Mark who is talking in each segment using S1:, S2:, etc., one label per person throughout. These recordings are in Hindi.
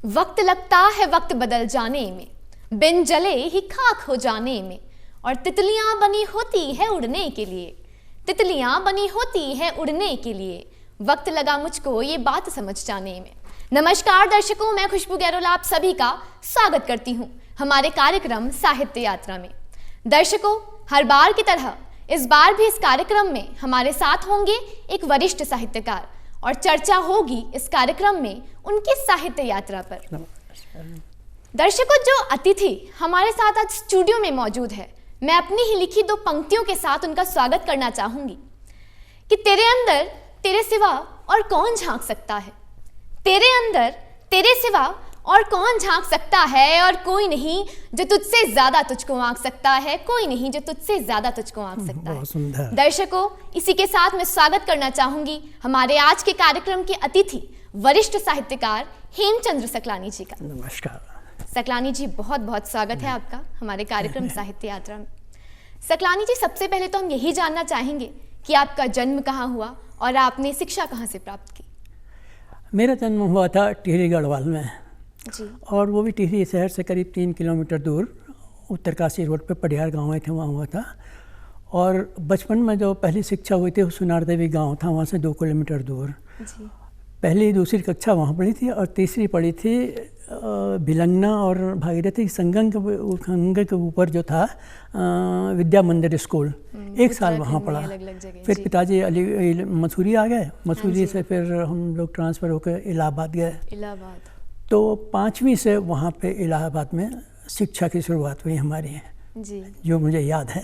S1: वक्त लगता है वक्त बदल जाने में, बिन जले ही खाक हो जाने में, और तितलियां बनी होती है उड़ने के लिए, तितलियां बनी होती है उड़ने के लिए, वक्त लगा मुझको ये बात समझ जाने में। नमस्कार दर्शकों, मैं खुशबू गैरोला आप सभी का स्वागत करती हूँ हमारे कार्यक्रम साहित्य यात्रा में। दर्शकों, हर बार की तरह इस बार भी इस कार्यक्रम में हमारे साथ होंगे एक वरिष्ठ साहित्यकार और चर्चा होगी इस कार्यक्रम में उनकी साहित्य यात्रा पर। दर्शकों, जो अतिथि हमारे साथ आज स्टूडियो में मौजूद है, मैं अपनी ही लिखी दो पंक्तियों के साथ उनका स्वागत करना चाहूंगी कि तेरे अंदर तेरे सिवा और कौन झांक सकता है, तेरे अंदर तेरे सिवा और कौन झांक सकता है, और कोई नहीं जो तुझसे ज्यादा तुझको आंक सकता है, कोई नहीं जो तुझसे ज्यादा तुझको आंक सकता है। दर्शकों, इसी के साथ मैं स्वागत करना चाहूंगी हमारे आज के कार्यक्रम के अतिथि वरिष्ठ साहित्यकार हेमचंद्र सकलानी जी का।
S2: नमस्कार
S1: सकलानी जी, बहुत बहुत स्वागत है आपका हमारे कार्यक्रम साहित्य यात्रा में। सकलानी जी, सबसे पहले तो हम यही जानना चाहेंगे कि आपका जन्म कहाँ हुआ और आपने शिक्षा कहाँ से प्राप्त की।
S2: मेरा जन्म हुआ था टिहरी गढ़वाल में
S1: जी।
S2: और वो भी टिहरी शहर से करीब 3 किलोमीटर दूर उत्तरकाशी रोड पे पडियार गांव में थे, वहाँ हुआ था। और बचपन में जो पहली शिक्षा हुई थी वो सुनार देवी गांव था, वहाँ से 2 किलोमीटर दूर।
S1: जी।
S2: पहली दूसरी कक्षा वहाँ पढ़ी थी और तीसरी पढ़ी थी भिलंगना और भागीरथी संगम के ऊपर जो था विद्या मंदिर स्कूल, 1 साल वहाँ पढ़ा। फिर पिताजी अली मसूरी आ गए, मसूरी से फिर हम लोग ट्रांसफ़र होकर इलाहाबाद गए।
S1: इलाहाबाद।
S2: तो 5वीं से वहाँ पे इलाहाबाद में शिक्षा की शुरुआत हुई हमारी
S1: जी,
S2: जो मुझे याद है।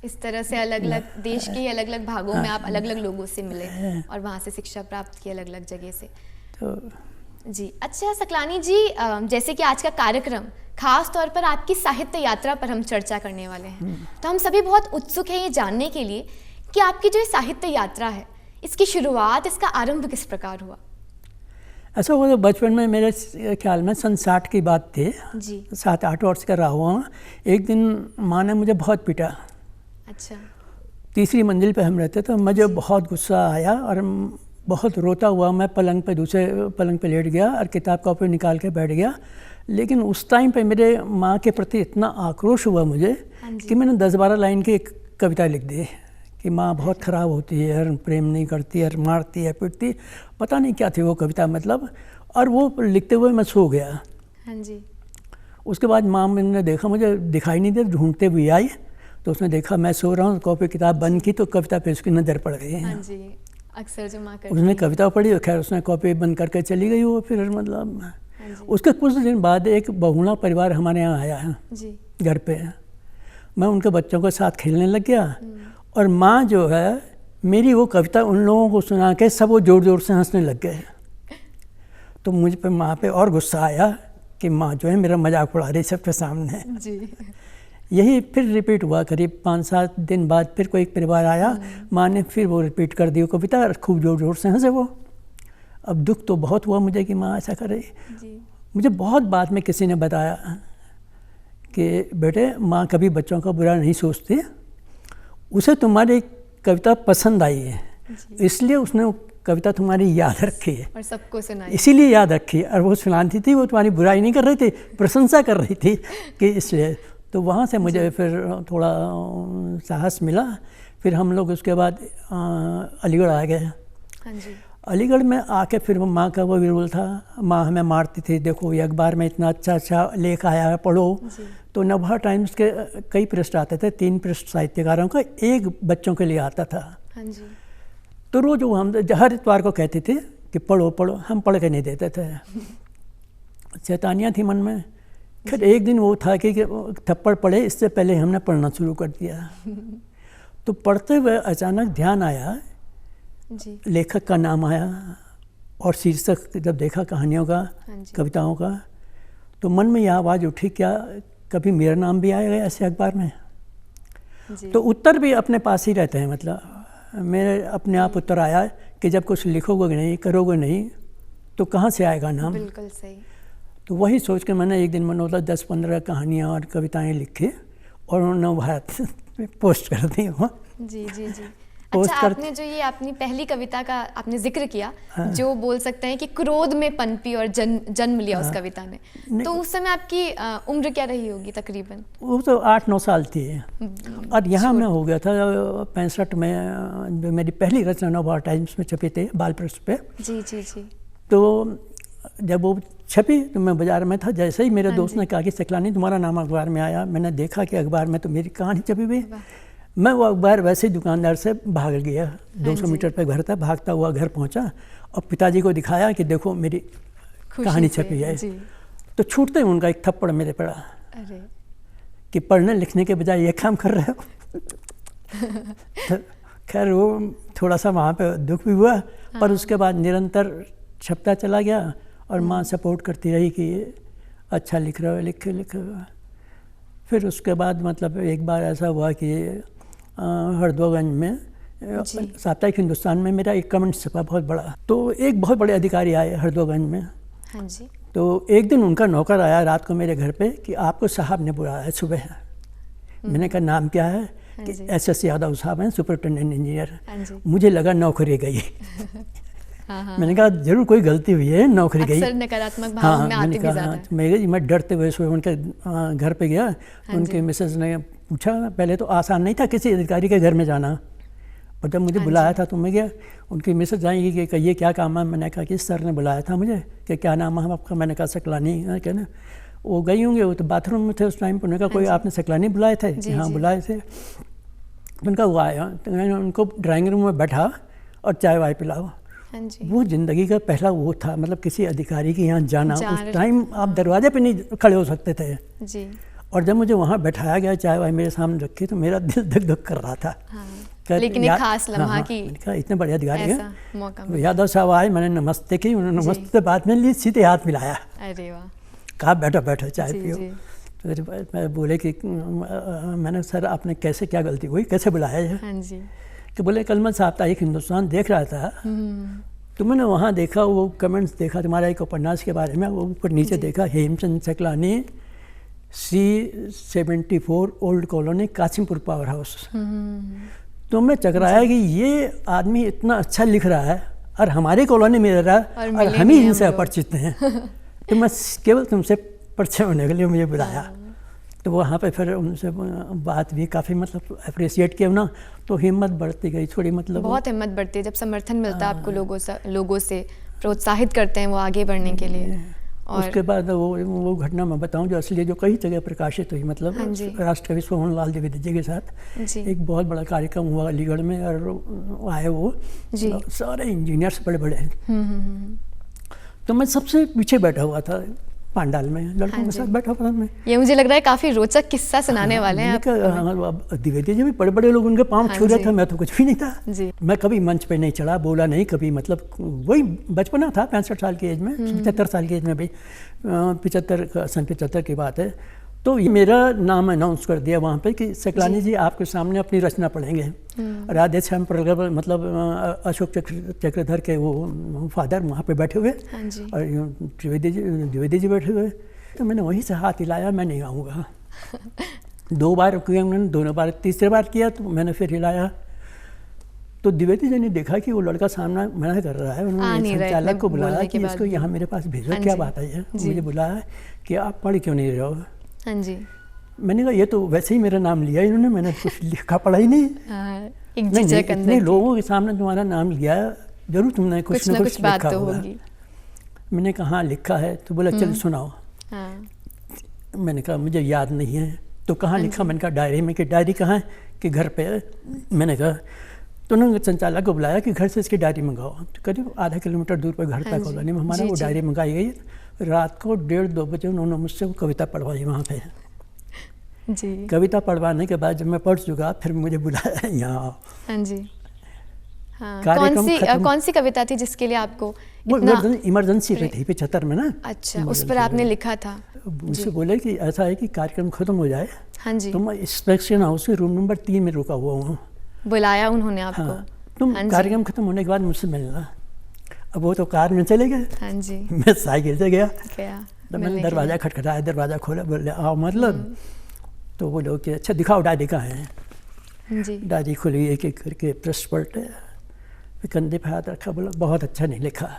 S1: इस तरह से अलग अलग देश के अलग अलग भागों में आप अलग अलग लोगों से मिले और वहाँ से शिक्षा प्राप्त की अलग अलग जगह से।
S2: तो
S1: जी, अच्छा सकलानी जी, जैसे कि आज का कार्यक्रम खास तौर पर आपकी साहित्य यात्रा पर हम चर्चा करने वाले हैं, तो हम सभी बहुत उत्सुक हैं ये जानने के लिए कि आपकी जो ये साहित्य यात्रा है, इसकी शुरुआत, इसका आरंभ किस प्रकार हुआ।
S2: ऐसा हुआ, तो बचपन में मेरे ख्याल में सन 60 की बात थी जी। 7-8 वर्ष का रहा हुआ। एक दिन माँ ने मुझे बहुत पीटा।
S1: अच्छा।
S2: तीसरी मंजिल पे हम रहते तो मुझे बहुत गुस्सा आया और बहुत रोता हुआ मैं दूसरे पलंग पे लेट गया और किताब कॉपी निकाल के बैठ गया। लेकिन उस टाइम पे मेरे माँ के प्रति इतना आक्रोश हुआ मुझे कि मैंने 10-12 लाइन की एक कविता लिख दी कि माँ बहुत ख़राब होती है, प्रेम नहीं करती है, मारती है, पीटती, पता नहीं क्या थी वो कविता मतलब। और वो लिखते हुए मैं सो गया।
S1: हाँ जी।
S2: उसके बाद माँ ने देखा, मुझे दिखाई नहीं दे, ढूंढते हुए आई, तो उसने देखा मैं सो रहा हूँ, कॉपी किताब बंद की तो कविता पे उसकी नज़र पड़ गई।
S1: हाँ जी, अक्सर जो माँ करती
S2: उसने कविता पढ़ी, खैर उसने कॉपी बंद करके चली गई वो। फिर मतलब उसके कुछ दिन बाद एक बहुगुणा परिवार हमारे यहाँ आया है जी। घर पे मैं उनके बच्चों के साथ खेलने लग गया और माँ जो है मेरी वो कविता उन लोगों को सुना के सब वो जोर जोर से हंसने लग गए। तो मुझ पे माँ पे और गुस्सा आया कि माँ जो है मेरा मजाक उड़ा रही सबके सामने जी। यही फिर रिपीट हुआ। करीब 5-7 दिन बाद फिर कोई एक परिवार आया, माँ ने फिर वो रिपीट कर दी वो कविता और खूब जोर जोर से हंसे वो। अब दुख तो बहुत हुआ मुझे कि माँ ऐसा कर रही। मुझे बहुत बाद में किसी ने बताया कि बेटे माँ कभी बच्चों का बुरा नहीं सोचती, उसे तुम्हारी कविता पसंद आई है इसलिए उसने वो कविता तुम्हारी याद रखी है
S1: और सबको सुनाई, इसीलिए
S2: याद रखी। और वो सुनाती थी, वो तुम्हारी बुराई नहीं कर रही थी, प्रशंसा कर रही थी कि इसलिए। तो वहाँ से मुझे फिर थोड़ा साहस मिला। फिर हम लोग उसके बाद अलीगढ़ आ गए।
S1: हाँ जी।
S2: अलीगढ़ में आके फिर माँ का वो विरोल था, माँ हमें मारती थी, देखो ये अखबार में इतना अच्छा लेख आया है पढ़ो। तो नवभारत टाइम्स के कई पृष्ठ आते थे, 3 पृष्ठ साहित्यकारों का, 1 बच्चों के लिए आता था।
S1: हाँ जी।
S2: तो रोज वो हम हर इतवार को कहते थे कि पढ़ो पढ़ो, हम पढ़ के नहीं देते थे, शैतानियाँ थी मन में। फिर एक दिन वो था कि थप्पड़ पड़े, इससे पहले हमने पढ़ना शुरू कर दिया। तो पढ़ते हुए अचानक ध्यान आया जी। लेखक का नाम आया और शीर्षक जब देखा कहानियों का, कविताओं का, तो मन में यह आवाज़ उठी, क्या कभी मेरा नाम भी आएगा ऐसे अखबार में जी। तो उत्तर भी अपने पास ही रहते हैं, मतलब मेरे अपने आप उत्तर आया कि जब कुछ लिखोगे नहीं, करोगे नहीं तो कहाँ से आएगा नाम।
S1: बिल्कुल सही।
S2: तो वही सोच के मैंने एक दिन मनोता 10-15 कहानियाँ और कविताएं लिखी और नवभारत में पोस्ट कर दी।
S1: जी जी जी। अच्छा, आपने जो ये अपनी पहली कविता का आपने जिक्र किया, जो बोल सकते हैं कि क्रोध में पनपी और जन्म लिया उस कविता में, तो उस समय आपकी उम्र क्या रही होगी तकरीबन?
S2: वो तो 8-9 साल थी। और यहाँ मैं हो गया था 65 में, जो मेरी पहली रचना नवभारत टाइम्स में छपी थी बाल पृष्ठ पे।
S1: जी जी जी।
S2: तो जब वो छपी तो मैं बाजार में था, जैसे ही मेरे दोस्त ने कहा कि सकलानी तुम्हारा नाम अखबार में आया, मैंने देखा कि अखबार में तो मेरी कहानी छपी हुई। मैं वो अखबार वैसे ही दुकानदार से भाग गया, 200 मीटर पे घर था, भागता हुआ घर पहुंचा और पिताजी को दिखाया कि देखो मेरी कहानी छपी है। तो छूटते ही उनका एक थप्पड़ मेरे पड़ा कि पढ़ने लिखने के बजाय ये काम कर रहे हो। तो खैर वो थोड़ा सा वहाँ पे दुख भी हुआ, पर उसके बाद निरंतर छपता चला गया और माँ सपोर्ट करती रही कि अच्छा लिख रहे हो, लिख रहे हो। फिर उसके बाद मतलब एक बार ऐसा हुआ कि हरदोगंज में साप्ताहिक हिंदुस्तान में मेरा एक कमेंट छपा बहुत बड़ा। तो एक बहुत बड़े अधिकारी आए हरदोगंज में।
S1: हाँ जी।
S2: तो एक दिन उनका नौकर आया रात को मेरे घर पे कि आपको साहब ने बुलाया है सुबह। मैंने कहा नाम क्या है? कि SS यादव साहब हैं, सुपरिटेंडेंट इंजीनियर। मुझे लगा नौकरी गई। मैंने कहा जरूर कोई गलती हुई है, नौकरी गई।
S1: अक्सर नकारात्मक भाव में आते भी ज़्यादा है।
S2: मैं डरते हुए सोए उनके घर पे गया। उनके मिसेज ने पूछा, पहले तो आसान नहीं था किसी अधिकारी के घर में जाना, और जब मुझे बुलाया था तो मैं गया। उनकी मिसेज आएंगी कि ये क्या काम है? मैंने कहा कि सर ने बुलाया था मुझे, कि क्या नाम है आपका? मैंने कहा सकलानी। कहना वो गई होंगे, वो तो बाथरूम में थे उस टाइम पर। उन्होंने कहा कोई आपने सकलानी बुलाए थे? हाँ बुलाए थे। उनका वो आया, तो मैंने उनको ड्राइंग रूम में बैठा और चाय वाय पिलाओ। वो जिंदगी का पहला वो था, मतलब किसी अधिकारी के यहाँ जाना। उस टाइम आप दरवाजे पे नहीं खड़े हो सकते थे जी। और जब मुझे वहाँ बैठाया गया, चाय वाय मेरे सामने रखी, तो मेरा दिल धक धक कर रहा था।
S1: लेकिन एक खास लम्हा की
S2: इतने बड़े अधिकारी हैं। यादव साहब आए, मैंने नमस्ते की, उन्होंने नमस्ते बाद में ली, सीधे हाथ मिलाया।
S1: अरे वाह।
S2: कहा बैठो बैठो चाय पियो। तो मैं बोले कि मैंने सर आपने कैसे क्या गलती हुई, कैसे बुलाया है? कि बोले कल मैं साप्ताहिक हिंदुस्तान देख रहा था, तो मैंने वहाँ देखा, वो कमेंट्स देखा तुम्हारा एक उपन्यास के बारे में, वो ऊपर नीचे देखा Hemchand Saklani C74 old colony Kasimpur power house. तो मैं चकराया कि ये आदमी इतना अच्छा लिख रहा है और हमारी कॉलोनी में रह रहा है और हम ही इनसे अपरिचित हैं। तो मैं केवल तुमसे परिचय होने के लिए मुझे बुलाया। तो वहाँ पे फिर उनसे बात भी काफ़ी मतलब अप्रिशिएट किया ना, तो हिम्मत बढ़ती गई थोड़ी। मतलब
S1: बहुत हिम्मत बढ़ती है जब समर्थन मिलता है आपको, लोगों से प्रोत्साहित करते हैं वो आगे बढ़ने के लिए। और
S2: उसके बाद वो घटना मैं बताऊं जो असली, जो कई जगह प्रकाशित हुई, मतलब राष्ट्रकवि सोहन लाल द्विवेदी जी के साथ एक बहुत बड़ा कार्यक्रम हुआ अलीगढ़ में, और आए वो सारे इंजीनियर्स बड़े बड़े हैं। तो मैं सबसे पीछे बैठा हुआ था पांडाल में, लड़कों के साथ बैठा हुआ था मैं।
S1: ये मुझे लग रहा है काफी रोचक किस्सा सुनाने वाले हैं
S2: आप। द्विवेदी जी भी बड़े बड़े लोग, उनके पाँव छू रहे थे, मैं तो कुछ भी नहीं था जी। मैं कभी मंच पे नहीं चढ़ा, बोला नहीं कभी, मतलब वही बचपना था 65 साल की एज में, 75 साल की एज में भी, 75 की बात है। तो ये मेरा नाम अनाउंस कर दिया वहाँ पे कि सकलानी जी आपके सामने अपनी रचना पढ़ेंगे। राधे श्याम प्रगल्भ, मतलब अशोक चक्रधर के वो फादर वहाँ पे बैठे हुए और द्विवेदी जी बैठे हुए। तो मैंने वहीं से हाथ हिलाया, मैं नहीं आऊँगा। 2 बार किया उन्होंने, दोनों बार, तीसरे बार किया तो मैंने फिर हिलाया। तो द्विवेदी जी ने देखा कि वो लड़का सामना मना कर रहा है। उन्होंने संचालक को बुलाया कि इसको यहाँ मेरे पास भेजो, क्या बात है? मुझे बुलाया कि आप पढ़ क्यों नहीं रहे हो?
S1: हाँ जी।
S2: मैंने कहा ये तो वैसे ही मेरा नाम लिया इन्होंने, मैंने कुछ लिखा पढ़ा ही नहीं। इतने लोगों के सामने तुम्हारा नाम लिया, जरूर तुमने कुछ न कुछ लिखा होगा। मैंने कहा हाँ लिखा है। तो बोला चल सुनाओ। मैंने कहा मुझे याद नहीं है। तो कहाँ लिखा? मैंने कहा डायरी में। कि डायरी कहाँ है? कि घर पे। मैंने कहा, तो उन्होंने संचालक को बुलाया कि घर से इसकी डायरी मंगाओ। तो करीब आधा किलोमीटर दूर पर घर था कॉलोनी में हमारा। वो डायरी मंगाई गई। रात को 1:30-2 बजे उन्होंने मुझसे वो कविता पढ़वाई वहाँ पे जी। कविता पढ़वाने के बाद जब मैं पढ़ चुका, फिर मुझे बुलाया यहाँ। हाँ जी।
S1: हाँ। कौन सी कविता थी जिसके लिए आपको
S2: इमरजेंसी पे थी 75 में ना?
S1: अच्छा, उस पर आपने लिखा था।
S2: मुझसे बोले कि ऐसा है कि कार्यक्रम खत्म हो जाए।
S1: हाँ जी।
S2: तो मैं इंस्पेक्शन हाउस के रूम नंबर 3 में रुका हुआ हूँ।
S1: बुलाया उन्होंने आपको?
S2: हाँ। तुम कार्यक्रम खत्म होने के बाद मुझसे मिलना। अब वो तो कार में चले गए।
S1: हाँ जी।
S2: मैं साइकिल से गया। तो मैंने दरवाज़ा खटखटाया, दरवाज़ा खोला, बोले आओ मतलब। तो वो लोग कि अच्छा दिखाओ डायरी कहाँ है।
S1: जी।
S2: डायरी खुली, एक एक करके पृष्ठ पलटे, फिर कंधे पे हाथ रखा, बोला बहुत अच्छा नहीं लिखा।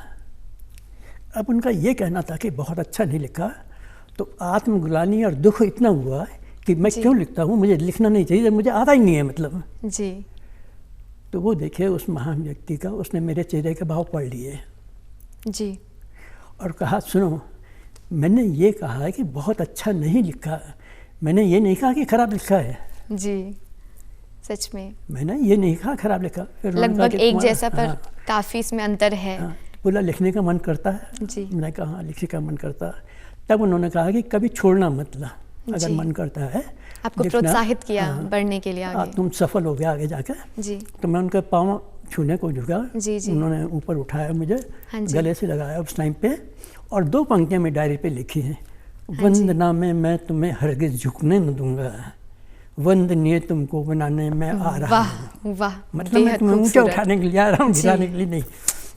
S2: अब उनका ये कहना था कि बहुत अच्छा नहीं लिखा, तो आत्मग्लानि और दुख इतना हुआ कि मैं क्यों लिखता हूँ, मुझे लिखना नहीं चाहिए, मुझे आता ही नहीं है मतलब।
S1: जी।
S2: तो वो देखिए उस महान व्यक्ति का, उसने मेरे चेहरे के भाव पढ़ लिए
S1: जी।
S2: और कहा सुनो, मैंने ये कहा है कि बहुत अच्छा नहीं लिखा, मैंने ये नहीं कहा कि खराब लिखा है।
S1: जी, सच में
S2: मैंने ये नहीं कहा खराब लिखा। फिर
S1: लगभग एक जैसा, पर काफ़ी इसमें अंतर है।
S2: बोला लिखने का मन करता है।
S1: जी।
S2: मैंने कहा लिखने का मन करता है। तब उन्होंने कहा कि कभी छोड़ना मत ला, अगर मन करता है।
S1: आपको प्रोत्साहित किया बढ़ने के लिए आगे।
S2: तुम सफल हो गया आगे जाकर।
S1: जी।
S2: तो मैं उनके पाँव छूने को झुका।
S1: जी जी।
S2: उन्होंने ऊपर उठाया मुझे,
S1: जी।
S2: गले से लगाया उस टाइम पे, और 2 पंक्तियाँ में डायरी पे लिखी हैं। वंदना में मैं तुम्हें हरगिज झुकने न दूंगा, वंदनीय तुमको बनाने में आ रहा हूँ।
S1: वाह,
S2: मतलब मैं तुम्हें ऊंचा उठाने के लिए आ रहा हूँ, गिराने के लिए नहीं।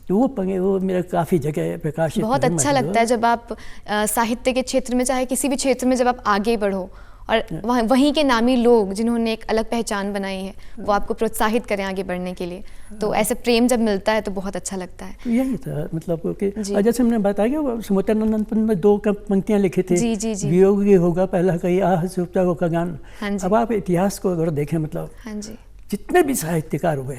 S2: तो वो मेरा काफ़ी जगह प्रकाशित।
S1: बहुत अच्छा लगता है जब आप साहित्य के क्षेत्र में, चाहे किसी भी क्षेत्र में, जब आप आगे बढ़ो और वहीं के नामी लोग जिन्होंने एक अलग पहचान बनाई है वो आपको प्रोत्साहित करें आगे बढ़ने के लिए, तो ऐसे प्रेम जब मिलता है तो बहुत अच्छा लगता है।
S2: यही था मतलब कि जैसे हमने बताया कि समुद्रानंद में 2 पंक्तियाँ लिखी थी।
S1: जी जी जी।
S2: वियोगी होगा पहला कहीं आह सुप्ता हो का गान। अब आप इतिहास को अगर देखें, मतलब
S1: हाँ जी,
S2: जितने भी साहित्यकार हुए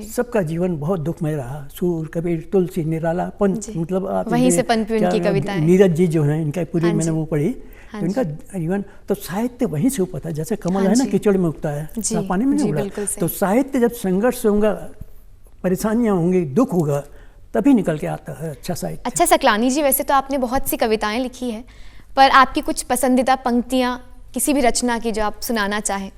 S2: सबका जीवन बहुत दुखमय रहा। सूर, कबीर, तुलसी, निराला, पंत, मतलब आप
S1: वहीं से पनपी उनकी कविताएं।
S2: नीरज जी जो हैं, इनका पूरी मैंने वो पढ़ी, तो इनका जीवन तो साहित्य वहीं से उपता है। जैसे कमल है ना, कीचड़ में उगता है, पानी में नहीं उगता। तो साहित्य जब संघर्ष होगा, परेशानियां होंगी, दुख होगा, तभी निकल के आता है अच्छा साहित्य। अच्छा
S1: सकलानी जी, वैसे तो आपने बहुत सी कविताएं लिखी है, पर आपकी कुछ पसंदीदा पंक्तियां किसी भी रचना की जो आप सुनाना चाहें?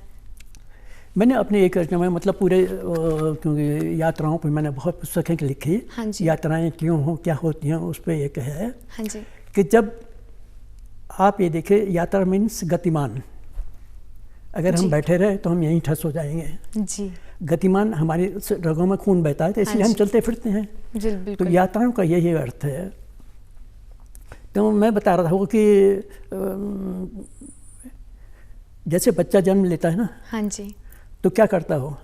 S2: मैंने अपनी एक रचना में, मतलब पूरे क्योंकि यात्राओं पर मैंने बहुत पुस्तकें लिखी। यात्राएं क्यों हो, क्या होती हैं, उस पर एक है कि जब आप ये देखें, यात्रा मीन्स गतिमान। अगर हम बैठे रहे तो हम यहीं ठस हो जाएंगे। जी। गतिमान, हमारी रगों में खून बहता है, तो इसलिए हम चलते फिरते हैं। तो यात्राओं का यही अर्थ है। तो मैं बता रहा था कि जैसे बच्चा जन्म लेता है ना, हाँ जी, तो क्या करता हो,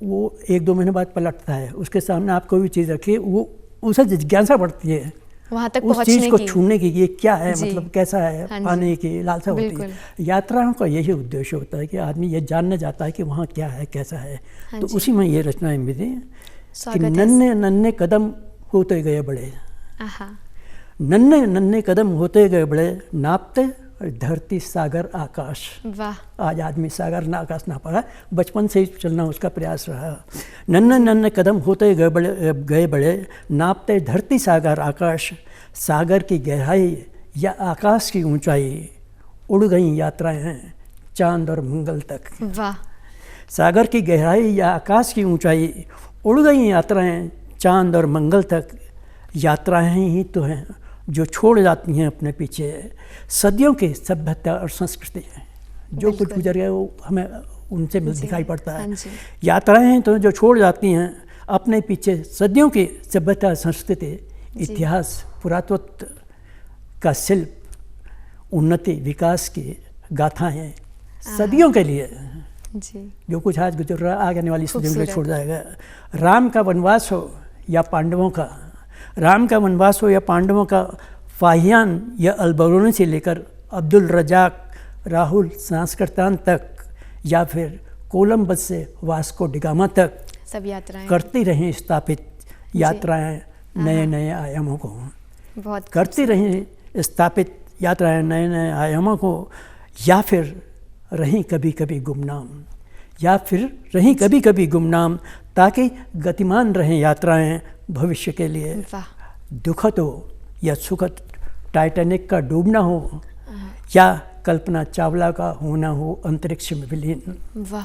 S2: वो 1-2 महीने बाद पलटता है। उसके सामने आप कोई भी चीज़ रखिए, वो उसे जिज्ञासा बढ़ती है
S1: वहाँ तक
S2: उस चीज़ को छूने की, ये क्या है, मतलब कैसा है, पाने की लालसा होती है। यात्राओं का यही उद्देश्य होता है कि आदमी ये जानने जाता है कि वहाँ क्या है, कैसा है। तो उसी में ये रचनाएं मिली कि नन्हे नन्हे कदम होते गए बड़े, नन्हे नन्हे कदम होते गए बड़े, नापते धरती सागर आकाश। वाह। आज आदमी सागर ना आकाश ना पाया, बचपन से ही चलना उसका प्रयास रहा। नन्हे नन्हे कदम होते गए बड़े, नापते धरती सागर आकाश, सागर की गहराई या आकाश की ऊंचाई, उड़ गई यात्राएं हैं चांद और मंगल तक। वाह। सागर की गहराई या आकाश की ऊंचाई, उड़ गई यात्राएं चांद और मंगल तक। यात्राएं ही तो हैं जो छोड़ जाती हैं अपने पीछे सदियों की सभ्यता और संस्कृति। जो कुछ गुजर गया वो हमें उनसे दिखाई पड़ता है। यात्राएं हैं तो जो छोड़ जाती हैं अपने पीछे सदियों की सभ्यता, संस्कृति, इतिहास, पुरातत्व का शिल्प, उन्नति, विकास की गाथाएं सदियों के लिए। जो कुछ आज गुजर रहा आगे आने वाली सदियों के छोड़ जाएगा। राम का वनवास हो या पांडवों का, राम का वनवास हो या पांडवों का, फाहियान या अलबरूनी से लेकर अब्दुल रजाक, राहुल सांस्कृतान तक, या फिर कोलंबस से वास्को डिगामा तक, सब यात्राएं करती रहें स्थापित यात्राएं नए नए आयामों को। बहुत करती रहें स्थापित यात्राएं नए नए आयामों को, या फिर रहीं कभी कभी गुमनाम, या फिर रहीं कभी कभी गुमनाम, ताकि गतिमान रहें यात्राएं भविष्य के लिए। दुखद हो या सुखद, टाइटैनिक का डूबना हो या कल्पना चावला का होना हो अंतरिक्ष में विलीन। वाह।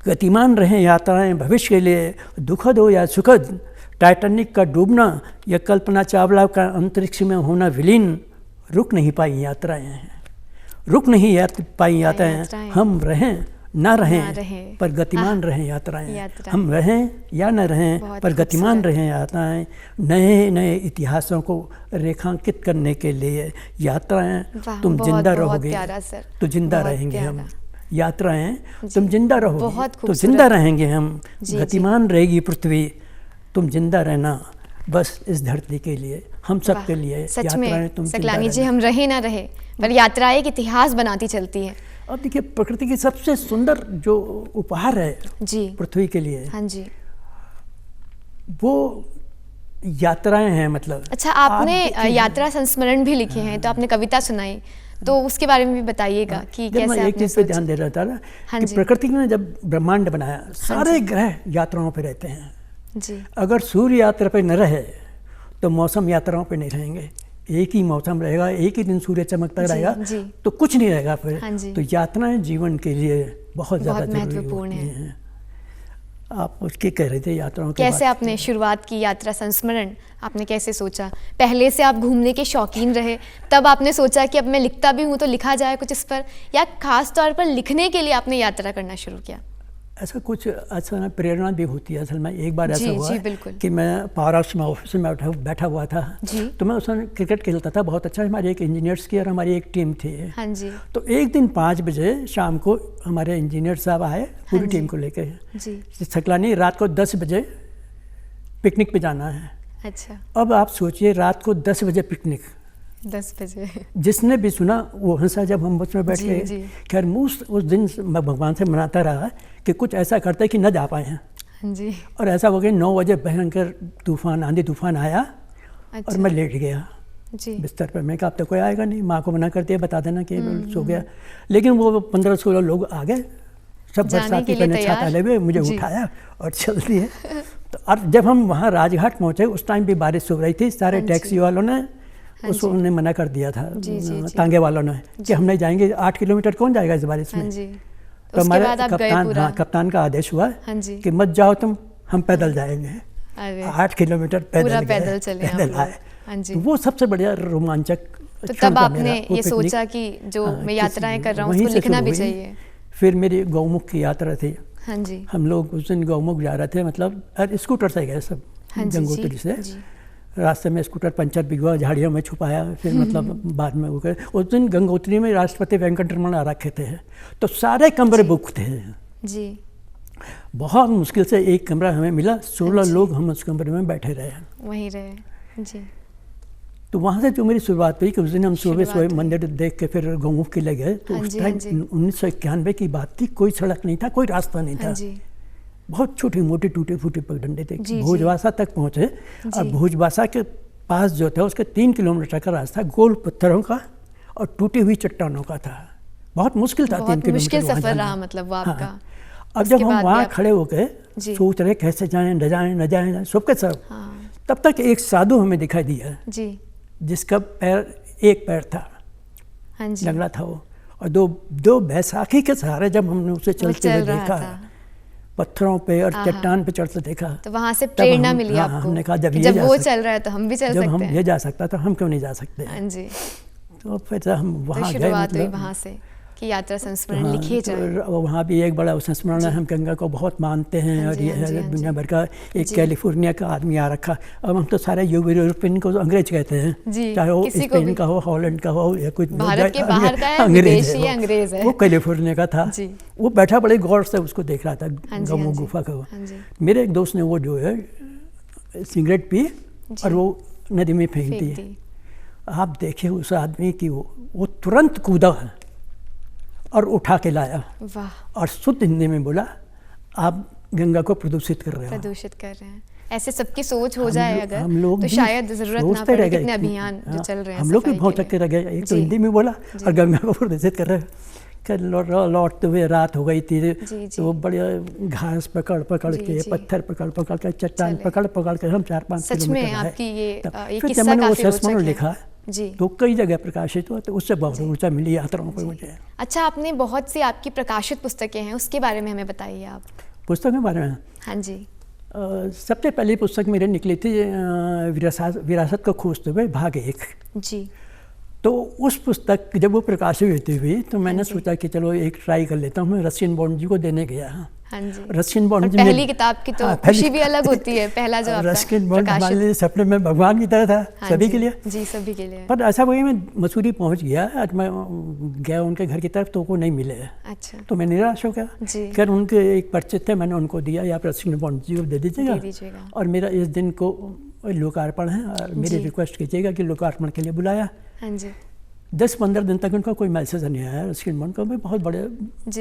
S2: गतिमान रहें यात्राएं भविष्य के लिए, दुखद हो या सुखद, टाइटैनिक का डूबना या कल्पना चावला का अंतरिक्ष में होना विलीन। रुक नहीं पाई यात्राएं, रुक नहीं पाई यात्राएं। हम रहें ना रहें पर गतिमान रहें यात्राएं। हम रहें या न रहें पर गतिमान रहें यात्राएं। नए नए इतिहासों को रेखांकित करने के लिए यात्राएं। तुम जिंदा रहोगे तो जिंदा रहेंगे हम। यात्राएं, तुम जिंदा रहो
S1: बहुत
S2: तो जिंदा रहेंगे हम, गतिमान रहेगी पृथ्वी, तुम जिंदा रहना बस इस धरती के लिए, हम सब के लिए।
S1: सच में सकलानी जी, हम रहे ना रहे पर यात्राएं एक इतिहास बनाती चलती है।
S2: अब देखिए, प्रकृति की सबसे सुंदर जो उपहार है
S1: जी
S2: पृथ्वी के लिए,
S1: हाँ जी,
S2: वो यात्राएं हैं। मतलब
S1: अच्छा, आपने यात्रा संस्मरण भी लिखे हैं, तो आपने कविता सुनाई, तो उसके बारे में भी बताइएगा कि कैसे आपने
S2: एक चीज पे ध्यान दे रहा था ना कि प्रकृति ने जब ब्रह्मांड बनाया, सारे ग्रह यात्राओं पे रहते हैं
S1: जी।
S2: अगर सूर्य यात्रा पे न रहे तो मौसम यात्राओं पे नहीं रहेंगे। एक ही मौसम रहेगा, एक ही दिन सूर्य चमकता रहेगा तो कुछ नहीं रहेगा फिर। तो यात्राएं जीवन के लिए बहुत ज़्यादा महत्वपूर्ण है। आप उसकी कह रहे थे यात्राओं के
S1: कैसे आपने शुरुआत की यात्रा संस्मरण, आपने कैसे सोचा? पहले से आप घूमने के शौकीन रहे, तब आपने सोचा कि अब मैं लिखता भी हूँ तो लिखा जाए कुछ इस पर, या खास तौर पर लिखने के लिए आपने यात्रा करना शुरू किया?
S2: ऐसा कुछ असल में प्रेरणा भी होती है। असल में एक बार ऐसा हुआ कि मैं पावर हाउस में ऑफिस में बैठा हुआ था, तो मैं उस समय क्रिकेट खेलता था बहुत अच्छा। हमारी एक इंजीनियर्स की और हमारी एक टीम थी।
S1: हाँ जी।
S2: तो एक दिन 5 बजे शाम को हमारे इंजीनियर साहब आए पूरी टीम को लेकर। सकलानी रात को 10 बजे पिकनिक पे जाना है।
S1: अच्छा।
S2: अब आप सोचिए, रात को 10 बजे पिकनिक,
S1: 10 बजे।
S2: जिसने भी सुना वो हंसा जब हम उसमें बैठ गए। खैर उस दिन मैं भगवान से मनाता रहा कि कुछ ऐसा करते कि न जा पाए हैं
S1: जी।
S2: और ऐसा हो गया। 9 बजे भयंकर तूफान, आंधी तूफान आया। और मैं लेट गया बिस्तर पर। मैं कहा अब तो कोई आएगा नहीं, माँ को मना कर दिया, बता देना कि सो गया। लेकिन वो 15-16 लोग आ गए, सब बरसाती पहने, छाता ले हुए, मुझे उठाया और चल दिए। तो और जब हम वहाँ राजघाट पहुँचे उस टाइम भी बारिश हो रही थी। सारे टैक्सी वालों ने उसको उन्होंने मना कर दिया था, तांगे वालों ने, कि हम नहीं जाएंगे, 8 किलोमीटर कौन जाएगा इस बारिश में। तो हमारे कप्तान का आदेश हुआ कि मत जाओ तुम, हम पैदल जाएंगे। 8 किलोमीटर पैदल आए। तो वो सबसे बढ़िया रोमांचक।
S1: तो तब आपने ये सोचा कि जो मैं यात्राएं कर रहा हूँ उसको लिखना भी चाहिए।
S2: फिर मेरी गौमुख की यात्रा थी।
S1: हाँ जी।
S2: हम लोग उस दिन गौमुख जा रहे थे, मतलब स्कूटर से गए सब, गंगोत्री से। रास्ते में स्कूटर पंचर भी हुआ, झाड़ियों में छुपाया, फिर मतलब बाद में हो गए। उस दिन गंगोत्री में राष्ट्रपति वेंकटरमण आ रखे थे, तो सारे कमरे बुक थे
S1: जी।
S2: बहुत मुश्किल से एक कमरा हमें मिला। 16 लोग हम उस कमरे में बैठे रहे,
S1: वहीं रहे जी।
S2: तो वहाँ से जो मेरी शुरुआत हुई कि उस दिन हम सुबह मंदिर देख के फिर गौमुख के लिए गए। तो उस टाइम 1991 की बात थी, कोई सड़क नहीं था, कोई रास्ता नहीं था, बहुत छोटी मोटी टूटे फूटे पगडंडे थे। भोजवासा तक पहुँचे और भोजवासा के पास जो था उसके 3 किलोमीटर का रास्ता गोल पत्थरों का और टूटी हुई चट्टानों का था। बहुत मुश्किल था, 3 किलोमीटर
S1: मुश्किल सफर रहा मतलब वो आपका।
S2: अब जब हम वहाँ खड़े हो गए सोच रहे कैसे जाएं, न जाएं सबके सब, तब तक एक साधु हमें दिखाई दिया जी, जिसका एक पैर था, लंगड़ा था वो, और दो बैसाखी के सहारे जब हमने उसे चलते हुए देखा, पत्थरों पे और चट्टान पे चढ़ते देखा,
S1: तो वहाँ से प्रेरणा मिली आपको।
S2: हमने कहा जब
S1: वो चल रहा है तो हम भी चल सकते हैं।
S2: जब हम ये जा सकता तो हम क्यों नहीं जा सकते।
S1: हाँ जी।
S2: तो फिर हम वहाँ गए,
S1: मतलब वहाँ से कि यात्रा संस्मरण लिखिए जाए।
S2: तो वहाँ भी एक बड़ा संस्मरण है। हम गंगा को बहुत मानते हैं और ये है दुनिया भर का। एक कैलिफोर्निया का आदमी आ रखा। अब हम तो सारे यूरोपियन को अंग्रेज कहते हैं, चाहे वो स्पेन का हो, हॉलैंड का हो, या कुछ
S1: भारत के बाहर का है, अंग्रेज है।
S2: वो कैलिफोर्निया का था। वो बैठा बड़े गौर से उसको देख रहा था, गमो गुफा का। मेरे एक दोस्त ने वो जो है सिगरेट पी और वो नदी में फेंक दी। आप देखिए उस आदमी की, वो तुरंत कूदा और उठा के लाया और शुद्ध हिंदी में बोला, आप गंगा को प्रदूषित कर रहे हैं।
S1: ऐसे सबकी सोच हो जाए अगर हम लोग तो शायद जरूरत ना पड़े कितने अभियान जो चल रहे हैं।
S2: हम लोग भी बहुत थकते रह गए। एक तो हिंदी में बोला और गंगा को प्रदूषित कर रहे हैं। लौटते हुए रात हो गई थी, तो वो बड़े घास पकड़ के, पत्थर पकड़ के, चट्टान पकड़ के हम 4-5 किलोमीटर गए। फिर जब मैंने वो संस्मरण लिखा तो कई जगह प्रकाशित हुआ, तो उससे बहुत ऊर्जा मिली यात्राओं पर मुझे। अच्छा, आपने बहुत सी आपकी प्रकाशित पुस्तकें हैं, उसके बारे में हमें बताइए आप। पुस्तक के बारे में? हाँ जी। सबसे पहली पुस्तक मेरी निकली थी विरासत को खोजते हुए भाग 1 जी। तो उस पुस्तक जब वो प्रकाशित हुई तो मैंने सोचा कि चलो एक ट्राई कर लेता हूँ। मैं रस्किन बॉन्ड जी को देने गया।
S1: हाँ जी।
S2: रस्किन बॉन्ड जी
S1: पहली किताब की तो खुशी भी अलग होती है। पहला जो आपका
S2: रस्किन बॉन्ड हमारे लिए सपने में भगवान की तरह था।
S1: हाँ
S2: सभी के लिए
S1: जी, सभी के लिए।
S2: पर ऐसा वही मैं मसूरी पहुंच गया। आज मैं गया उनके घर की तरफ तो वो नहीं मिले।
S1: अच्छा।
S2: तो मैं निराश हो गया। खैर उनके एक परिचित थे, मैंने उनको दिया, या रस्किन बॉन्ड जी को दे दीजिएगा और मेरा इस दिन को लोकार्पण है और मेरी रिक्वेस्ट कीजिएगा कि लोकार्पण के लिए बुलाया।
S1: हाँ जी।
S2: 10-15 दिन तक उनका कोई मैसेज नहीं आया। रस्किन बॉन्ड का भी बहुत बड़े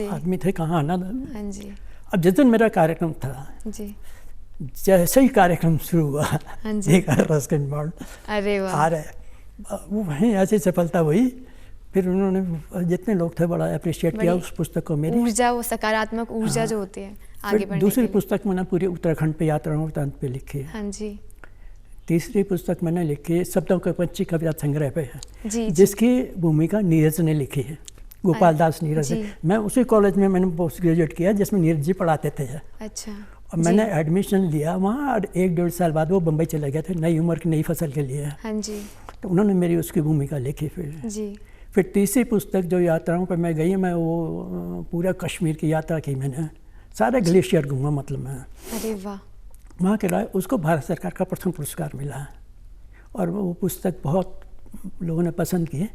S2: आदमी थे, कहाँ आना।
S1: हाँ जी। अब
S2: जिस दिन मेरा कार्यक्रम था
S1: जी,
S2: जैसे ही कार्यक्रम शुरू हुआ,
S1: हाँ जी,
S2: देखा रस्किन बॉन्ड
S1: अरे वाह,
S2: आ रहे। वो वहीं ऐसी सफलता हुई। फिर उन्होंने जितने लोग थे बड़ा अप्रिशिएट किया उस पुस्तक को। मेरी
S1: ऊर्जा, वो सकारात्मक ऊर्जा जो होती है आगे बढ़ने।
S2: दूसरी पुस्तक मैंने पूरे उत्तराखंड पे यात्राओं वृत्तांत पे लिखी है।
S1: हाँ जी।
S2: तीसरी पुस्तक मैंने लिखी शब्दों के पंछी कविता संग्रह पे है,
S1: जी,
S2: जिसकी भूमिका नीरज ने लिखी है, गोपाल दास नीरज। मैं उसी कॉलेज में मैंने पोस्ट ग्रेजुएट किया जिसमें नीरज जी पढ़ाते थे।
S1: अच्छा।
S2: और मैंने एडमिशन लिया वहाँ और 1-1.5 साल बाद वो बम्बई चले गए थे नई उम्र की नई फसल के लिए।
S1: हाँ जी।
S2: तो उन्होंने मेरी उसकी भूमिका लिखी। फिर तीसरी पुस्तक जो यात्राओं पर मैं गई, मैं वो पूरा कश्मीर की यात्रा की। मैंने सारे ग्लेशियर घूमा, मतलब मैं।
S1: अरे वाह।
S2: वहाँ के राय उसको भारत सरकार का प्रथम पुरस्कार मिला और वो पुस्तक बहुत लोगों ने पसंद की।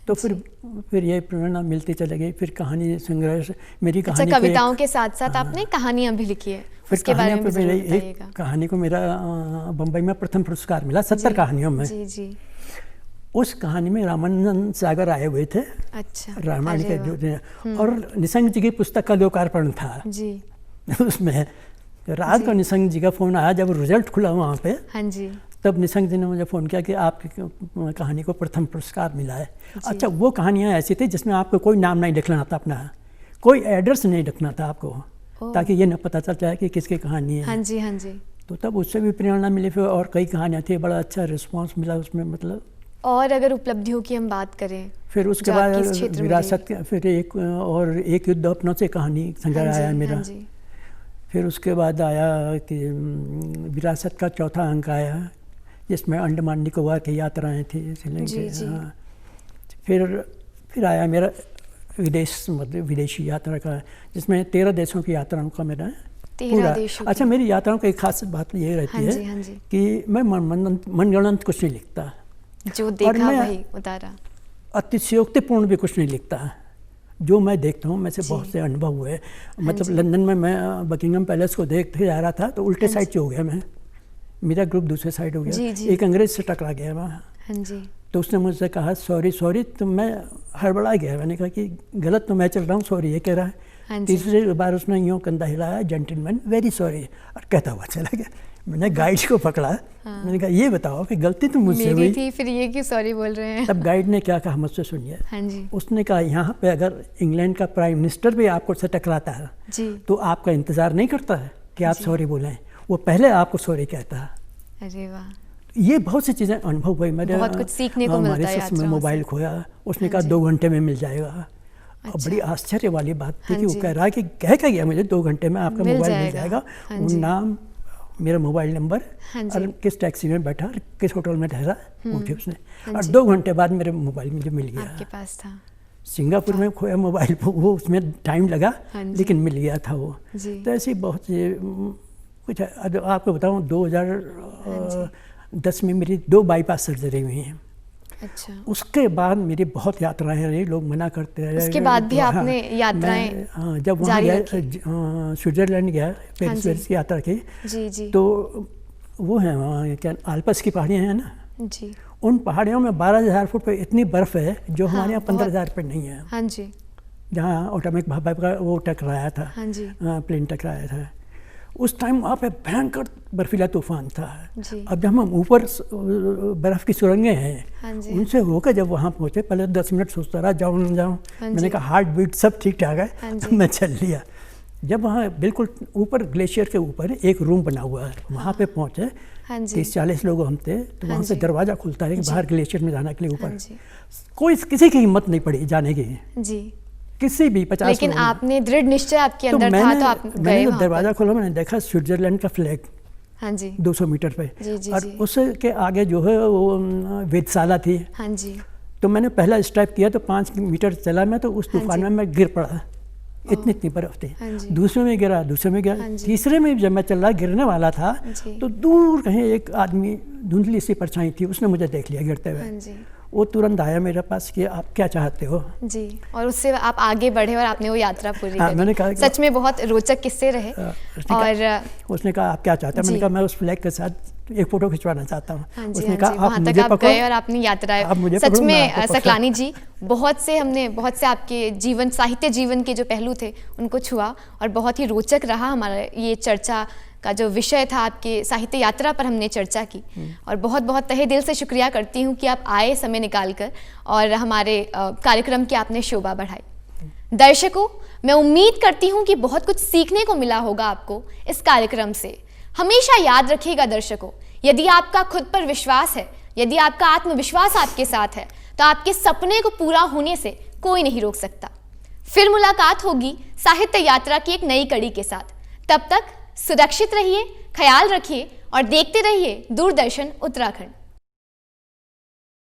S2: तो फिर ये प्रेरणा मिलती चली गई। फिर कहानी संग्रह, मेरी कहानी।
S1: अच्छा, कविताओं के साथ साथ आपने कहानियां भी लिखी है, उसके बारे में भी जरूर बताइएगा।
S2: कहानी को मेरा बम्बई में प्रथम पुरस्कार मिला 70 कहानियों में।
S1: जी जी।
S2: उस कहानी में रामानंद सागर आए हुए थे।
S1: अच्छा।
S2: रामायण के जो, और निसंग जी की पुस्तक का लोकार्पण था
S1: जी।
S2: उसमें रात को निसंग जी का फोन आया जब रिजल्ट खुला वहाँ पे।
S1: हाँ जी।
S2: तब निसंग जी ने मुझे फ़ोन किया कि आपकी कहानी को प्रथम पुरस्कार मिला है। अच्छा, वो कहानियाँ ऐसी थी जिसमें आपको कोई नाम नहीं लिखना था अपना, कोई एड्रेस नहीं लिखना था आपको, ताकि ये न पता चल जाए कि किसकी कहानी है।
S1: हाँ जी, हाँ जी।
S2: तो तब उससे भी प्रेरणा मिली। फिर और कई कहानियाँ थी, बड़ा अच्छा रिस्पॉन्स मिला उसमें, मतलब।
S1: और अगर उपलब्धियों की हम बात करें,
S2: फिर उसके बाद विरासत, फिर एक युद्ध अपनों से कहानी संग्रह आया मेरा। फिर उसके बाद आया कि विरासत का चौथा अंक आया जिसमें अंडमान निकोबार की यात्राएं थी। हाँ। फिर आया मेरा विदेशी यात्रा का, जिसमें 13 देशों की यात्राओं का मेरा पूरा। अच्छा, मेरी यात्राओं की एक खास बात ये रहती है कि मैं मनगढ़ंत कुछ नहीं लिखता,
S1: जो देखा वही उतारा।
S2: अतिशयोक्तिपूर्ण भी कुछ नहीं लिखता। जो मैं देखता हूँ, मैं से बहुत से अनुभव हुए। मतलब लंदन में मैं बकिंगम पैलेस को देखते जा रहा था तो उल्टे साइड से हो गया मैं, मेरा ग्रुप दूसरे साइड हो गया। एक अंग्रेज से टकरा गया वहाँ। तो उसने मुझसे कहा सॉरी, तो मैं हड़बड़ा गया। मैंने कहा कि गलत तो मैं चल रहा हूँ, सॉरी ये कह रहा है। तीसरी बार उसने यूँ कंधा हिलाया, जेंटलमैन वेरी सॉरी, और कहता हुआ चला गया। मैंने गाइड को पकड़ा। मैंने कहा ये बताओ कि गलती तो मुझसे हुई
S1: थी, फिर ये क्यों सॉरी बोल रहे हैं।
S2: तब गाइड ने क्या कहा मुझसे सुनिए। उसने कहा यहाँ पे अगर इंग्लैंड का प्राइम मिनिस्टर भी आपको से टकराता है तो आपका इंतजार नहीं करता है कि आप सॉरी बोलें, वो पहले आपको सॉरी कहता है।
S1: अरे वाह।
S2: ये बहुत सी चीज़ें अनुभव हुई मेरे।
S1: बहुत कुछ सीखने को मिलता है।
S2: में मोबाइल खोया, उसने कहा 2 घंटे में मिल जाएगा। और बड़ी आश्चर्य वाली बात थी कि वो कह रहा है कि कह गया मुझे 2 घंटे में आपका मोबाइल मिल जाएगा। वो नाम, मेरा मोबाइल नंबर, और किस टैक्सी में बैठा, किस होटल में ठहरा, पूछे उसने। और 2 घंटे बाद मेरे मोबाइल मुझे मिल गया।
S1: आपके पास था।
S2: सिंगापुर में खोया मोबाइल, वो उसमें टाइम लगा लेकिन मिल गया था वो। तो ऐसी बहुत सी कुछ। आपको बताऊँ 2010 में मेरी 2 बाईपास सर्जरी हुई हैं।
S1: अच्छा।
S2: उसके बाद मेरी बहुत यात्राएं रही, लोग मना करते रहे।
S1: उसके बाद भी आपने यात्राएं?
S2: हाँ, जब वहाँ गया, स्विट्जरलैंड गया, पेरिस की यात्रा की।
S1: जी।
S2: तो वो है वहाँ क्या आल्प्स की पहाड़ियाँ हैं ना
S1: जी,
S2: उन पहाड़ियों में 12,000 फुट पे इतनी बर्फ है जो हमारे यहाँ 15,000 पे नहीं है।
S1: हाँ जी।
S2: जहाँ ऑटोमिक भाभा का वो टकराया था, प्लेन टकराया था, उस टाइम वहाँ पे भयंकर बर्फीला तूफान था। अब जब हम ऊपर बर्फ़ की सुरंगें हैं, उनसे होकर जब वहाँ पहुँचे, पहले 10 मिनट सोचता रहा जाऊँ न जाऊँ। मैंने कहा हार्ट बीट सब ठीक ठाक है, तो मैं चल लिया। जब वहाँ बिल्कुल ऊपर ग्लेशियर के ऊपर एक रूम बना हुआ है, वहाँ पे पहुँचे, 30-40 लोग हम थे। तो वहाँ से दरवाज़ा खुलता है बाहर ग्लेशियर में जाने के लिए ऊपर। किसी की हिम्मत नहीं पड़ी जाने की जी, किसी भी 50।
S1: लेकिन आपने दृढ़ निश्चय आपके अंदर था, तो आप गए।
S2: मैंने दरवाज़ा खोला, मैंने देखा स्विट्जरलैंड का फ्लैग।
S1: हाँ जी।
S2: 200 मीटर पे। और उसके आगे जो है वो वेधशाला थी।
S1: हाँ जी।
S2: तो मैंने पहला स्टेप किया तो 5 मीटर चला मैं, तो उस तूफान में मैं गिर पड़ा, इतनी बर्फ थी। दूसरे में गिरा, दूसरे में गिरा, तीसरे में जब मैं चल रहा गिरने वाला था तो दूर कहीं एक आदमी, धुंधली सी परछाई थी, उसने मुझे देख लिया गिरते हुए। वो तुरंत आया मेरे पास कि आप क्या चाहते हो
S1: जी, और उससे आप आगे बढ़े और आपने वो यात्रा पूरी करी।
S2: मैंने कहा
S1: सच में बहुत रोचक किस्से रहे।
S2: और उसने कहा आप क्या चाहते हैं, मैंने कहा मैं उस फ्लैग के साथ एक फोटो खिंचवाना चाहता हूँ। उसने कहा आप मुझे पकड़ो,
S1: गए और आपने यात्रा, सच में सकलानी जी बहुत से आपके जीवन, साहित्य जीवन के जो पहलू थे उनको छुआ, और बहुत ही रोचक रहा हमारा ये चर्चा का जो विषय था। आपके साहित्य यात्रा पर हमने चर्चा की, और बहुत बहुत तहे दिल से शुक्रिया करती हूँ कि आप आए समय निकाल कर और हमारे कार्यक्रम की आपने शोभा बढ़ाई। दर्शकों, मैं उम्मीद करती हूँ कि बहुत कुछ सीखने को मिला होगा आपको इस कार्यक्रम से। हमेशा याद रखिएगा दर्शकों, यदि आपका खुद पर विश्वास है, यदि आपका आत्मविश्वास आपके साथ है, तो आपके सपने को पूरा होने से कोई नहीं रोक सकता। फिर मुलाकात होगी साहित्य यात्रा की एक नई कड़ी के साथ। तब तक सुरक्षित रहिए, ख्याल रखिए और देखते रहिए दूरदर्शन उत्तराखंड।